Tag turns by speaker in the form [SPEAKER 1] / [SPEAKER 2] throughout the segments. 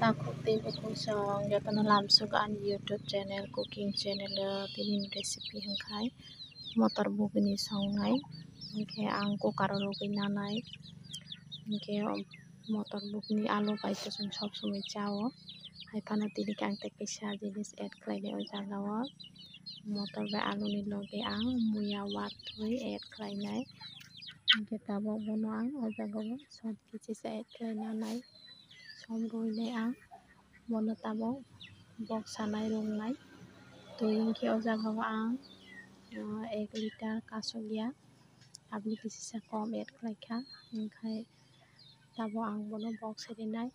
[SPEAKER 1] Takutip kusong jotono lamsuk an YouTube channel cooking channel tinin recipe hangkai motor bugni songnai hingke ang cooker rugui nanai hingke motor bugni alu bai kusong sob somoi chao haifano tini ang te kaisa jinis add khlainai o jagao motor bai alu ni loge ang muya watui add khlainai hingke tabok bono ang o jagao sot kichisa add khlainanai som ruinai ang bono tabok bok sanai rungnai tui hingke o jagao ang 1 liter kasolia abni kisisa kom add khlaikha hingkai tabo ang bono bok serinai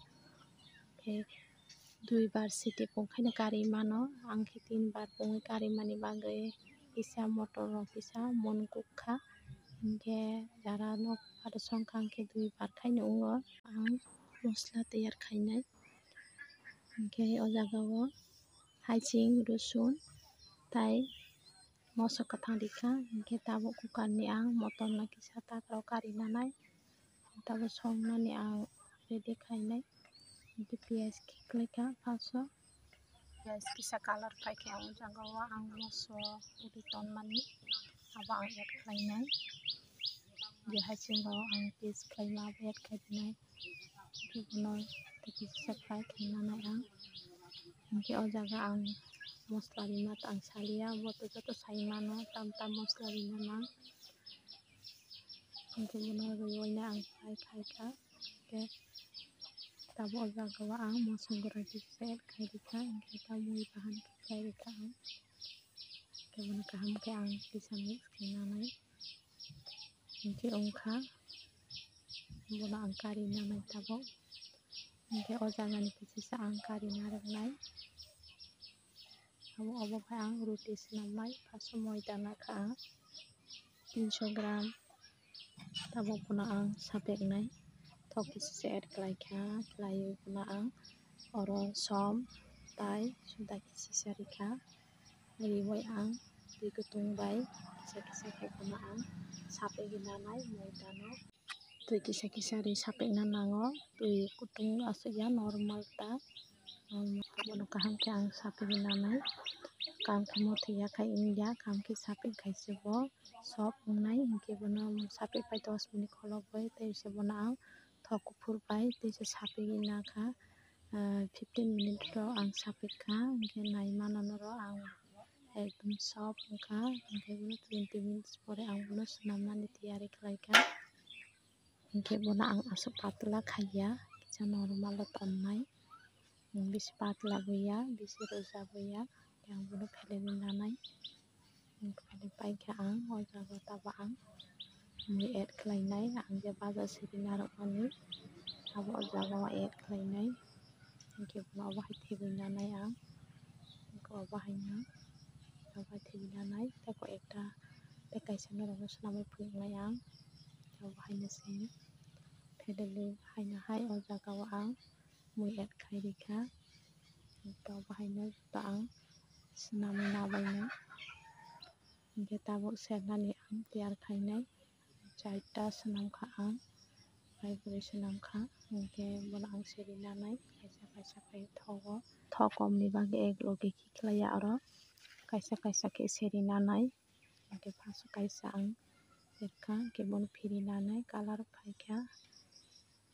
[SPEAKER 1] khe 2 bar siti pongkhaino kari mano angkhe 3 bar pongui karimani bagui kisa motor rok kisa monkukha hingke jara nog aro songkha angkhe 2 bar khaino ongo ang mosla tiyar khainai hingke o jagao haiching rosun tai moso kathang rikha hingke tabuk cooker ni ang motor no kisa takrao karinanai tabo songnani ang ready khainai hingke piyaj kheklaikha paso piyaj kisa color paikhe ang o jagao ang moso uri tonmani abo ang add khlainai je haiching rok ang paste khlaima abo add khaidonai hingke bono tei kisa fry khainanai ang hingke o jaga ang mosla rima ang salia boto joto sai mano tam mosla rinama hingke bono ruiuina ang fry khaikha hingke tabo o jagao ang mosong gura kisa add khairikha hingke tamui bahan khlairikha ang hingke bono kaham khe ang kisa mix khainanai hingke ongkha bono ang karinanai tabok hingke o jagani kisisa ang karina roknai abo bai ang ruti swnamnai paso moida nakha ang 300 gram tabok bono ang sapeknai thok kisisa add khlaikha khlaioi bono ang oro som tai suda kisisa rikha riwai ang tui kutung bai kisa khe bono ang sapegui nanai moida no tui kisa ri sapekna nango tui kutung asukya normal ta bono kaham khe ang sapegui nanai kam khe mothai yakhai wngya kam khe sapengkhaisa bo sob wngnai hingke bono sapekpai 10 minute kholoboi teisa bono ang thok kuphur bai teisa sapegui nakha 15 minute ro ang sapekha hingke nai mano noro ang ekdom sob wngkha hingke bono 20 minutes pore ang bono swnamnani tiyari khlaikha hingke bono ang asuk patla khaiya kisa normal o tonnai bisi patla bo ya bisi roja bo ya ang bono phelaiui nanai phelai paikha ang o jaga tabo ang mui add khlainai ang je bajar sirina rokmani abo o jagao add khlainai hingke bono obo hai thebui nanai ang hingke obo haino thebui nanai tei ekta tei kaisa norok no swnamui phunuknai ang obo haino se phelelui haino hai o jagao ang mui add khairikha hingke obo haino joto ang swnamui nabainai hingke tabuk sernani ang tiyar khainai 4ta swnamkha ang paibrui swnamkha hingke bono ang serinanai kaisa khai thogo thok kom ni bagui ekloge khiklaya oro kaisa khe serinanai hingke paso kaisa ang rekha hingke bono phirinanai color paikha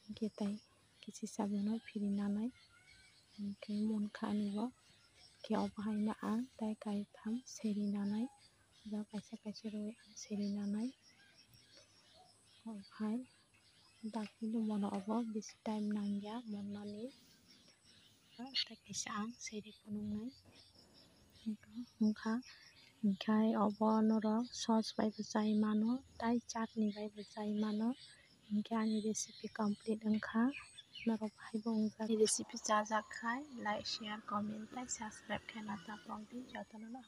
[SPEAKER 1] hingke tei kisisa bono phirinanai hingke monkha ani bo hingke obo haino ang tei kaitham serinanai kaisa rowoi ang serinanai obohai dakulu mono obo bisi time nangya monmani tei kaisa ang seri phunuknai wngkha hingkhai obo noro sos bai bo chai mano tei chutney bai bo chai mano hingke ani recipe complete wngkha norok hai bo wngjak recipe chajak khai like share comment tei subscribe khaina tapok di jotono no.